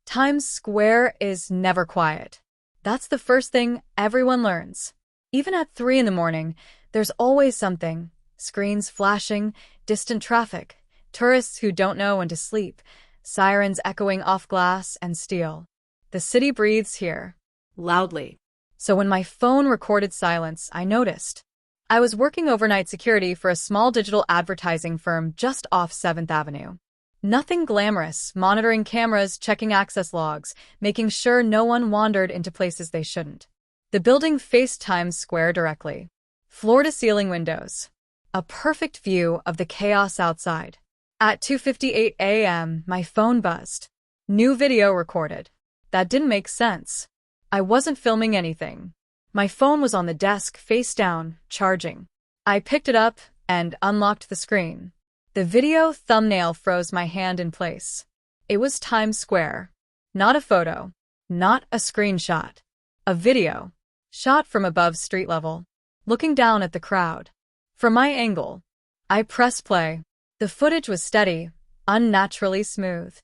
Times Square is never quiet. That's the first thing everyone learns. Even at 3 in the morning, there's always something. Screens flashing, distant traffic, tourists who don't know when to sleep, sirens echoing off glass and steel. The city breathes here, loudly. So when my phone recorded silence, I noticed. I was working overnight security for a small digital advertising firm just off 7th Avenue. Nothing glamorous, monitoring cameras, checking access logs, making sure no one wandered into places they shouldn't. The building faced Times Square directly. Floor-to-ceiling windows. A perfect view of the chaos outside. At 2:58 a.m., my phone buzzed. New video recorded. That didn't make sense. I wasn't filming anything. My phone was on the desk, face down, charging. I picked it up and unlocked the screen. The video thumbnail froze my hand in place. It was Times Square. Not a photo. Not a screenshot. A video. Shot from above street level. Looking down at the crowd. From my angle. I pressed play. The footage was steady, unnaturally smooth.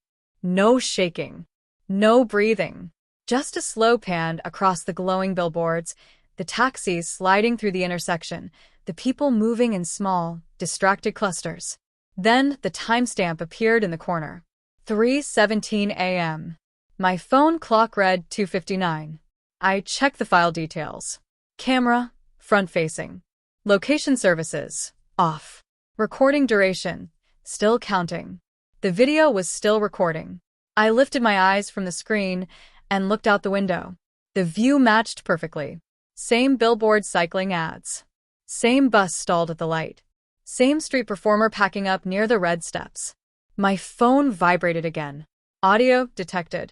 No shaking. No breathing. Just a slow pan across the glowing billboards, the taxis sliding through the intersection, the people moving in small, distracted clusters. Then the timestamp appeared in the corner. 3:17 a.m. My phone clock read 2:59. I checked the file details. Camera, front-facing. Location services, off. Recording duration, still counting. The video was still recording. I lifted my eyes from the screen and looked out the window. The view matched perfectly. Same billboard cycling ads. Same bus stalled at the light. Same street performer packing up near the red steps. My phone vibrated again. Audio detected.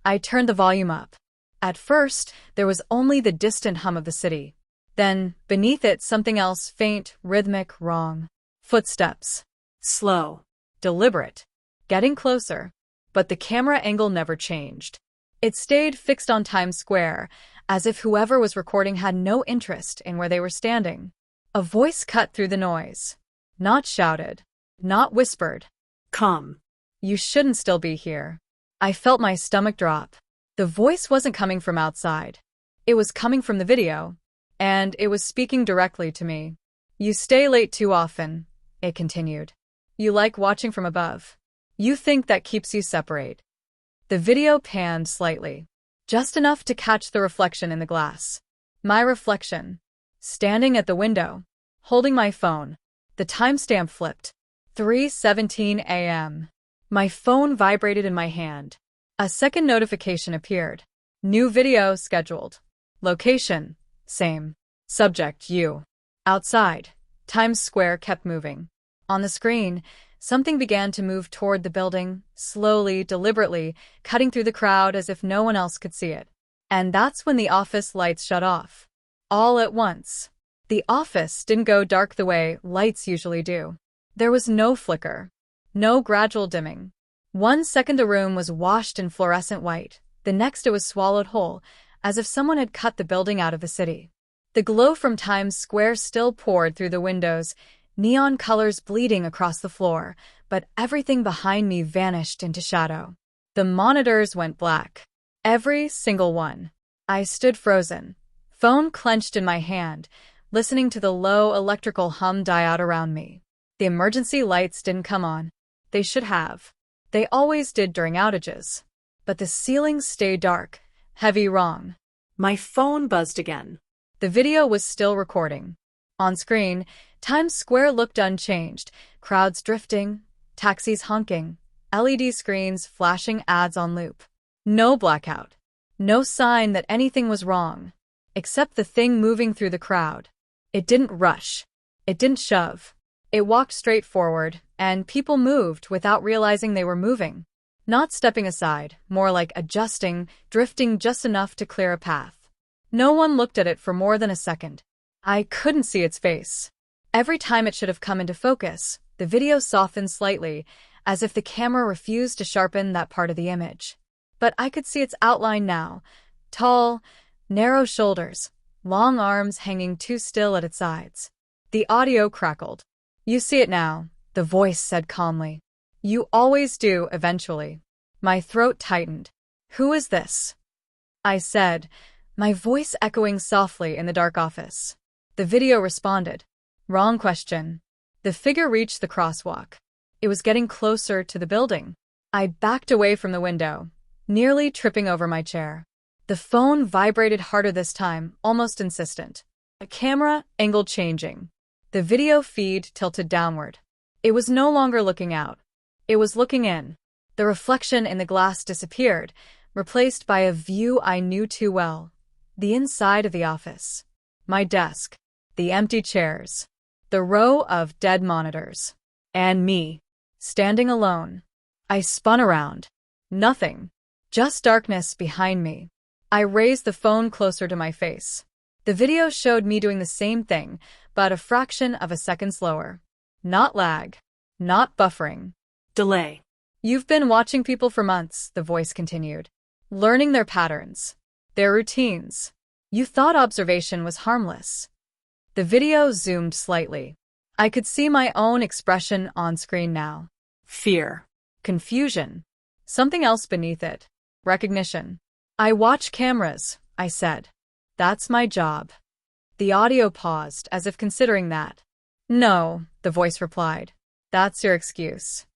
I turned the volume up. At first, there was only the distant hum of the city. Then, beneath it, something else, faint, rhythmic, wrong. Footsteps. Slow. Deliberate. Getting closer. But the camera angle never changed. It stayed fixed on Times Square, as if whoever was recording had no interest in where they were standing. A voice cut through the noise. Not shouted. Not whispered. Come. You shouldn't still be here. I felt my stomach drop. The voice wasn't coming from outside. It was coming from the video. And it was speaking directly to me. You stay late too often, it continued. You like watching from above. You think that keeps you separate. The video panned slightly. Just enough to catch the reflection in the glass. My reflection. Standing at the window. Holding my phone. The timestamp flipped. 3:17 a.m. My phone vibrated in my hand. A second notification appeared. New video scheduled. Location. Same. Subject, you. Outside. Times Square kept moving. On the screen, something began to move toward the building, slowly, deliberately, cutting through the crowd as if no one else could see it. And that's when the office lights shut off. All at once. The office didn't go dark the way lights usually do. There was no flicker. No gradual dimming. 1 second the room was washed in fluorescent white. The next it was swallowed whole, as if someone had cut the building out of the city. The glow from Times Square still poured through the windows, neon colors bleeding across the floor, but everything behind me vanished into shadow. The monitors went black. Every single one. I stood frozen, phone clenched in my hand, listening to the low electrical hum die out around me. The emergency lights didn't come on. They should have. They always did during outages. But the ceiling stayed dark, heavy, wrong. My phone buzzed again. The video was still recording. On screen, Times Square looked unchanged, crowds drifting, taxis honking, LED screens flashing ads on loop. No blackout. No sign that anything was wrong, except the thing moving through the crowd. It didn't rush. It didn't shove. It walked straight forward, and people moved without realizing they were moving. Not stepping aside, more like adjusting, drifting just enough to clear a path. No one looked at it for more than a second. I couldn't see its face. Every time it should have come into focus, the video softened slightly, as if the camera refused to sharpen that part of the image. But I could see its outline now. Tall, narrow shoulders, long arms hanging too still at its sides. The audio crackled. You see it now, the voice said calmly. You always do, eventually. My throat tightened. "Who is this?" I said, my voice echoing softly in the dark office. The video responded. "Wrong question." The figure reached the crosswalk. It was getting closer to the building. I backed away from the window, nearly tripping over my chair. The phone vibrated harder this time, almost insistent. A camera angle changing. The video feed tilted downward. It was no longer looking out. It was looking in. The reflection in the glass disappeared, replaced by a view I knew too well. The inside of the office. My desk. The empty chairs. The row of dead monitors. And me. Standing alone. I spun around. Nothing. Just darkness behind me. I raised the phone closer to my face. The video showed me doing the same thing, but a fraction of a second slower. Not lag. Not buffering. Delay. "You've been watching people for months," the voice continued. "Learning their patterns. Their routines. You thought observation was harmless." The video zoomed slightly. I could see my own expression on screen now. Fear. Confusion. Something else beneath it. Recognition. "I watch cameras," I said. "That's my job." The audio paused, as if considering that. "No," the voice replied. "That's your excuse."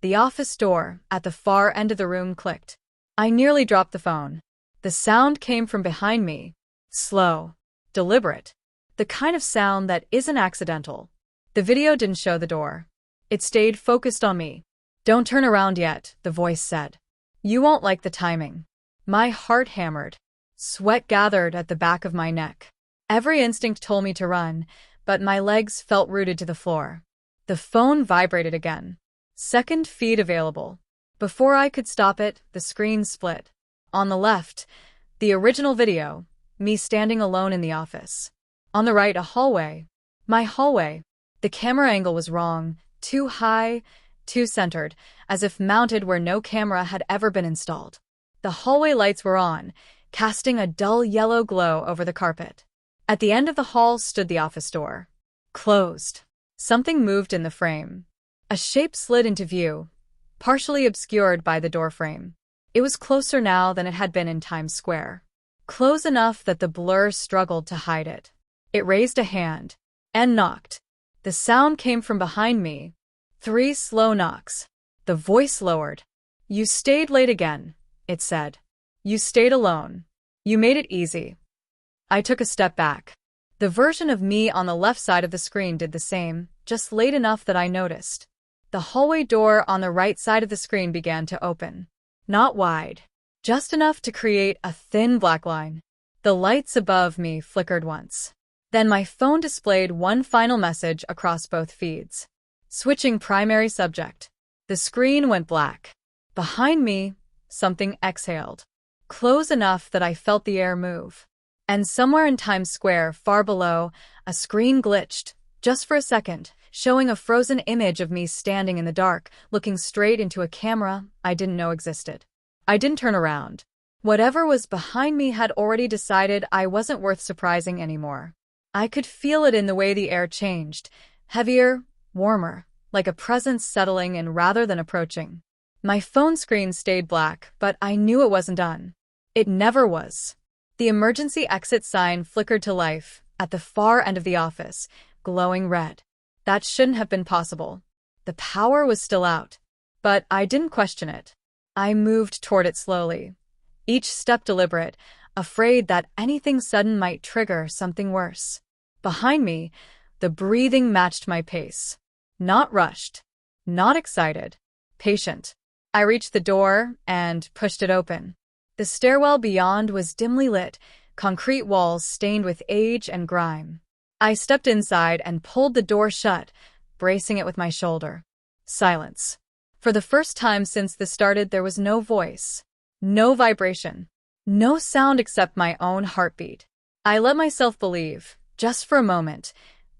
The office door, at the far end of the room, clicked. I nearly dropped the phone. The sound came from behind me. Slow. Deliberate. The kind of sound that isn't accidental. The video didn't show the door. It stayed focused on me. "Don't turn around yet," the voice said. "You won't like the timing." My heart hammered. Sweat gathered at the back of my neck. Every instinct told me to run, but my legs felt rooted to the floor. The phone vibrated again. Second feed available. Before I could stop it, the screen split. On the left, the original video, me standing alone in the office. On the right, a hallway. My hallway. The camera angle was wrong, too high, too centered, as if mounted where no camera had ever been installed. The hallway lights were on, casting a dull yellow glow over the carpet. At the end of the hall stood the office door. Closed. Something moved in the frame. A shape slid into view, partially obscured by the door frame. It was closer now than it had been in Times Square. Close enough that the blur struggled to hide it. It raised a hand and knocked. The sound came from behind me. 3 slow knocks. The voice lowered. "You stayed late again," it said. "You stayed alone. You made it easy." I took a step back. The version of me on the left side of the screen did the same, just late enough that I noticed. The hallway door on the right side of the screen began to open. Not wide. Just enough to create a thin black line. The lights above me flickered once. Then my phone displayed one final message across both feeds. Switching primary subject. The screen went black. Behind me, something exhaled. Close enough that I felt the air move. And somewhere in Times Square, far below, a screen glitched, just for a second, showing a frozen image of me standing in the dark, looking straight into a camera I didn't know existed. I didn't turn around. Whatever was behind me had already decided I wasn't worth surprising anymore. I could feel it in the way the air changed, heavier, warmer, like a presence settling in rather than approaching. My phone screen stayed black, but I knew it wasn't done. It never was. The emergency exit sign flickered to life at the far end of the office, glowing red. That shouldn't have been possible. The power was still out. But I didn't question it. I moved toward it slowly, each step deliberate, afraid that anything sudden might trigger something worse. Behind me, the breathing matched my pace. Not rushed. Not excited. Patient. I reached the door and pushed it open. The stairwell beyond was dimly lit, concrete walls stained with age and grime. I stepped inside and pulled the door shut, bracing it with my shoulder. Silence. For the first time since this started, there was no voice, no vibration, no sound except my own heartbeat. I let myself believe, just for a moment,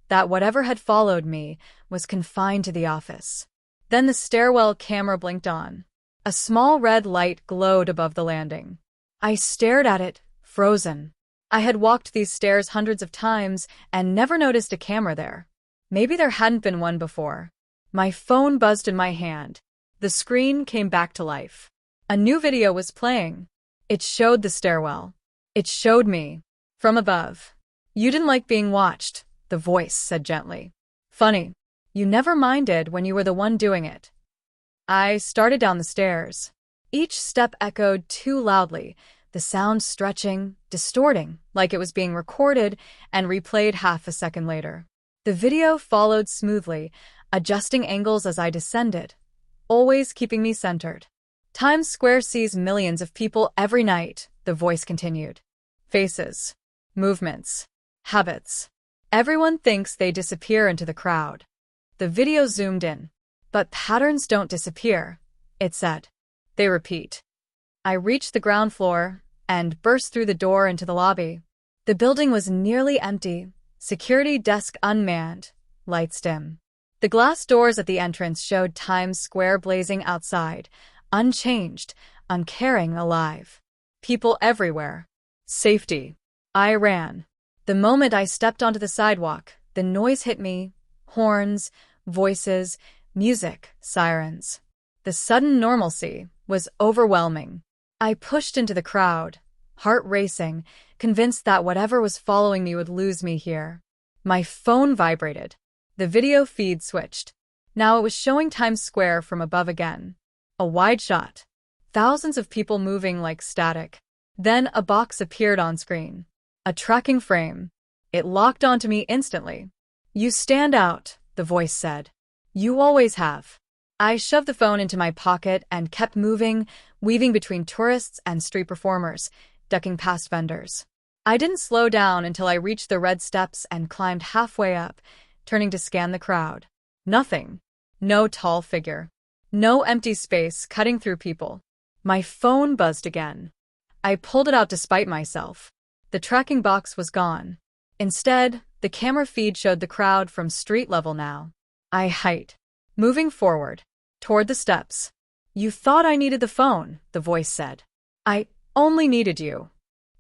that whatever had followed me was confined to the office. Then the stairwell camera blinked on. A small red light glowed above the landing. I stared at it, frozen. I had walked these stairs hundreds of times and never noticed a camera there. Maybe there hadn't been one before. My phone buzzed in my hand. The screen came back to life. A new video was playing. It showed the stairwell. It showed me. From above. You didn't like being watched, the voice said gently. Funny. You never minded when you were the one doing it. I started down the stairs. Each step echoed too loudly, the sound stretching, distorting, like it was being recorded and replayed half a second later. The video followed smoothly, adjusting angles as I descended, always keeping me centered. Times Square sees millions of people every night, the voice continued. Faces, movements, habits. Everyone thinks they disappear into the crowd. The video zoomed in. But patterns don't disappear, it said. They repeat. I reached the ground floor and burst through the door into the lobby. The building was nearly empty, security desk unmanned, lights dim. The glass doors at the entrance showed Times Square blazing outside, unchanged, uncaring, alive. People everywhere. Safety. I ran. The moment I stepped onto the sidewalk, the noise hit me. Horns, voices, music, sirens. The sudden normalcy was overwhelming. I pushed into the crowd, heart racing, convinced that whatever was following me would lose me here. My phone vibrated. The video feed switched. Now it was showing Times Square from above again. A wide shot. Thousands of people moving like static. Then a box appeared on screen. A tracking frame. It locked onto me instantly. You stand out, the voice said. You always have. I shoved the phone into my pocket and kept moving, weaving between tourists and street performers, ducking past vendors. I didn't slow down until I reached the red steps and climbed halfway up, turning to scan the crowd. Nothing. No tall figure. No empty space cutting through people. My phone buzzed again. I pulled it out to spite myself. The tracking box was gone. Instead, the camera feed showed the crowd from street level now. I hiked, moving forward, toward the steps. You thought I needed the phone, the voice said. I only needed you.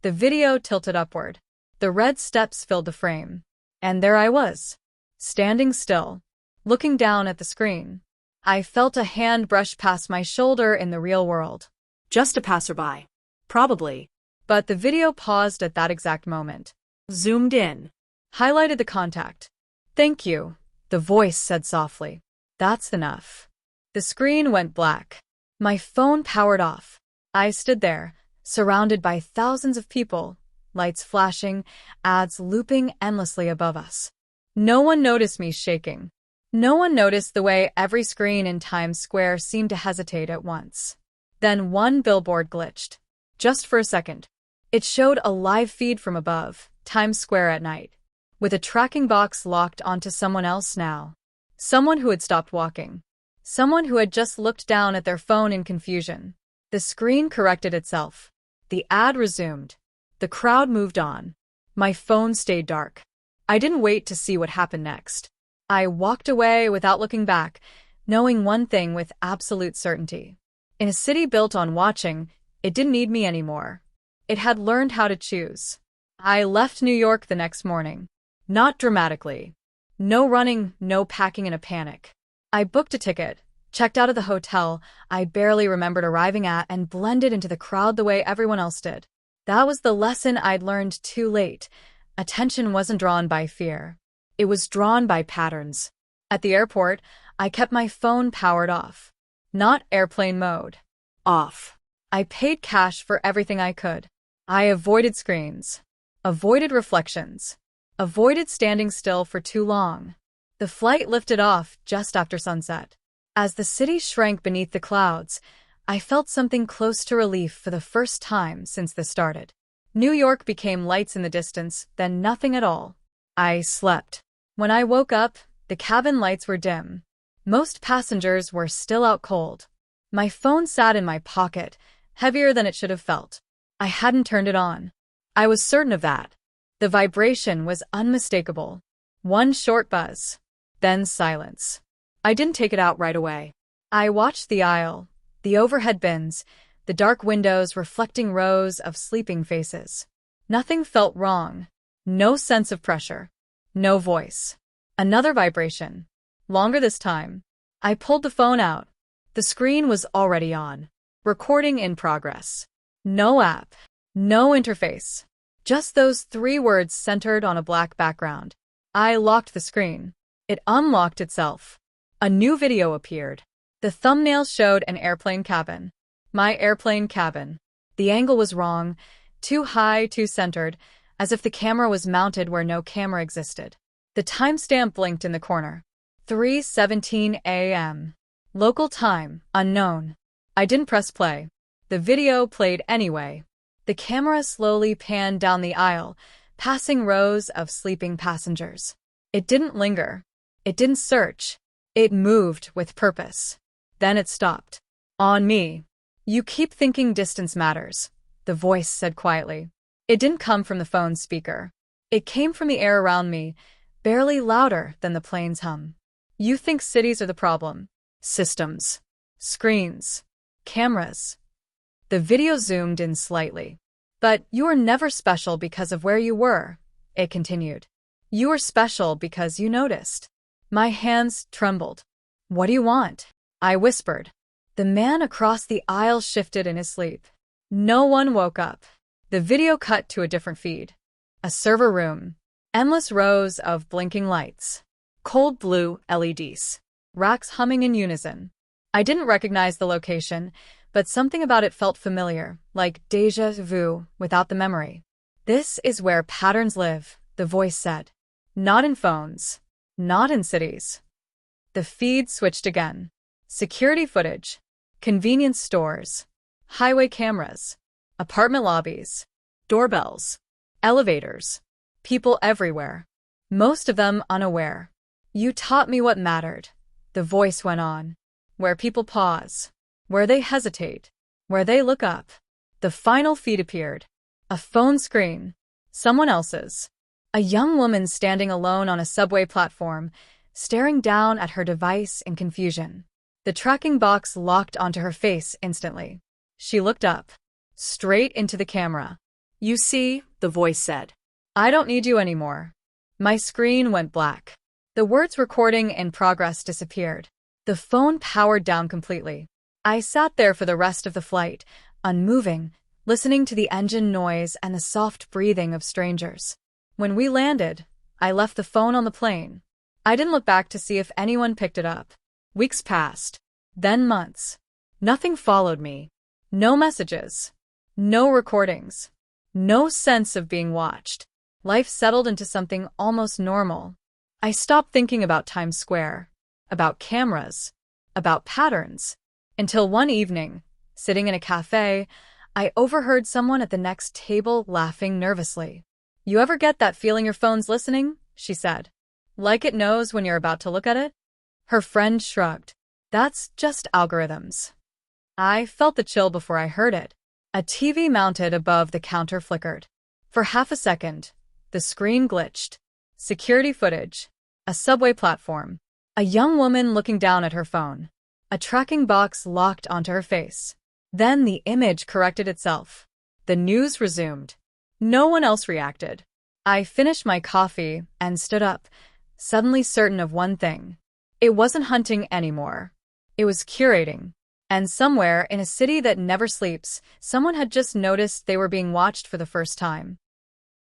The video tilted upward. The red steps filled the frame. And there I was, standing still, looking down at the screen. I felt a hand brush past my shoulder in the real world. Just a passerby. Probably. But the video paused at that exact moment. Zoomed in. Highlighted the contact. Thank you, the voice said softly. That's enough. The screen went black. My phone powered off. I stood there, surrounded by thousands of people, lights flashing, ads looping endlessly above us. No one noticed me shaking. No one noticed the way every screen in Times Square seemed to hesitate at once. Then one billboard glitched. Just for a second. It showed a live feed from above, Times Square at night, with a tracking box locked onto someone else now. Someone who had stopped walking. Someone who had just looked down at their phone in confusion. The screen corrected itself. The ad resumed. The crowd moved on. My phone stayed dark. I didn't wait to see what happened next. I walked away without looking back, knowing one thing with absolute certainty. In a city built on watching, it didn't need me anymore. It had learned how to choose. I left New York the next morning. Not dramatically. No running, no packing in a panic. I booked a ticket, checked out of the hotel I barely remembered arriving at, and blended into the crowd the way everyone else did. That was the lesson I'd learned too late. Attention wasn't drawn by fear. It was drawn by patterns. At the airport, I kept my phone powered off. Not airplane mode. Off. I paid cash for everything I could. I avoided screens. Avoided reflections. Avoided standing still for too long. The flight lifted off just after sunset. As the city shrank beneath the clouds, I felt something close to relief for the first time since this started. New York became lights in the distance, then nothing at all. I slept. When I woke up, the cabin lights were dim. Most passengers were still out cold. My phone sat in my pocket, heavier than it should have felt. I hadn't turned it on. I was certain of that. The vibration was unmistakable. One short buzz. Then silence. I didn't take it out right away. I watched the aisle, the overhead bins, the dark windows reflecting rows of sleeping faces. Nothing felt wrong. No sense of pressure. No voice. Another vibration. Longer this time. I pulled the phone out. The screen was already on. Recording in progress. No app. No interface. Just those 3 words centered on a black background. I locked the screen. It unlocked itself. A new video appeared. The thumbnail showed an airplane cabin. My airplane cabin. The angle was wrong, too high, too centered, as if the camera was mounted where no camera existed. The timestamp blinked in the corner. 3:17 a.m. Local time, unknown. I didn't press play. The video played anyway. The camera slowly panned down the aisle, passing rows of sleeping passengers. It didn't linger. It didn't search. It moved with purpose. Then it stopped. On me. You keep thinking distance matters, the voice said quietly. It didn't come from the phone's speaker. It came from the air around me, barely louder than the plane's hum. You think cities are the problem. Systems. Screens. Cameras. The video zoomed in slightly. But you were never special because of where you were, it continued. You were special because you noticed. My hands trembled. What do you want? I whispered. The man across the aisle shifted in his sleep. No one woke up. The video cut to a different feed. A server room. Endless rows of blinking lights. Cold blue LEDs. Racks humming in unison. I didn't recognize the location, but something about it felt familiar, like déjà vu without the memory. This is where patterns live, the voice said. Not in phones. Not in cities. The feed switched again. Security footage. Convenience stores. Highway cameras. Apartment lobbies. Doorbells. Elevators. People everywhere. Most of them unaware. You taught me what mattered, the voice went on. Where people pause. Where they hesitate. Where they look up. The final feed appeared. A phone screen. Someone else's. A young woman standing alone on a subway platform, staring down at her device in confusion. The tracking box locked onto her face instantly. She looked up. Straight into the camera. You see, the voice said. I don't need you anymore. My screen went black. The words recording in progress disappeared. The phone powered down completely. I sat there for the rest of the flight, unmoving, listening to the engine noise and the soft breathing of strangers. When we landed, I left the phone on the plane. I didn't look back to see if anyone picked it up. Weeks passed. Then months. Nothing followed me. No messages. No recordings. No sense of being watched. Life settled into something almost normal. I stopped thinking about Times Square, about cameras, about patterns, until one evening, sitting in a cafe, I overheard someone at the next table laughing nervously. You ever get that feeling your phone's listening? She said. Like it knows when you're about to look at it? Her friend shrugged. That's just algorithms. I felt the chill before I heard it. A TV mounted above the counter flickered. For half a second, the screen glitched. Security footage. A subway platform. A young woman looking down at her phone. A tracking box locked onto her face. Then the image corrected itself. The news resumed. No one else reacted. I finished my coffee and stood up, suddenly certain of one thing. It wasn't hunting anymore. It was curating. And somewhere in a city that never sleeps, someone had just noticed they were being watched for the first time.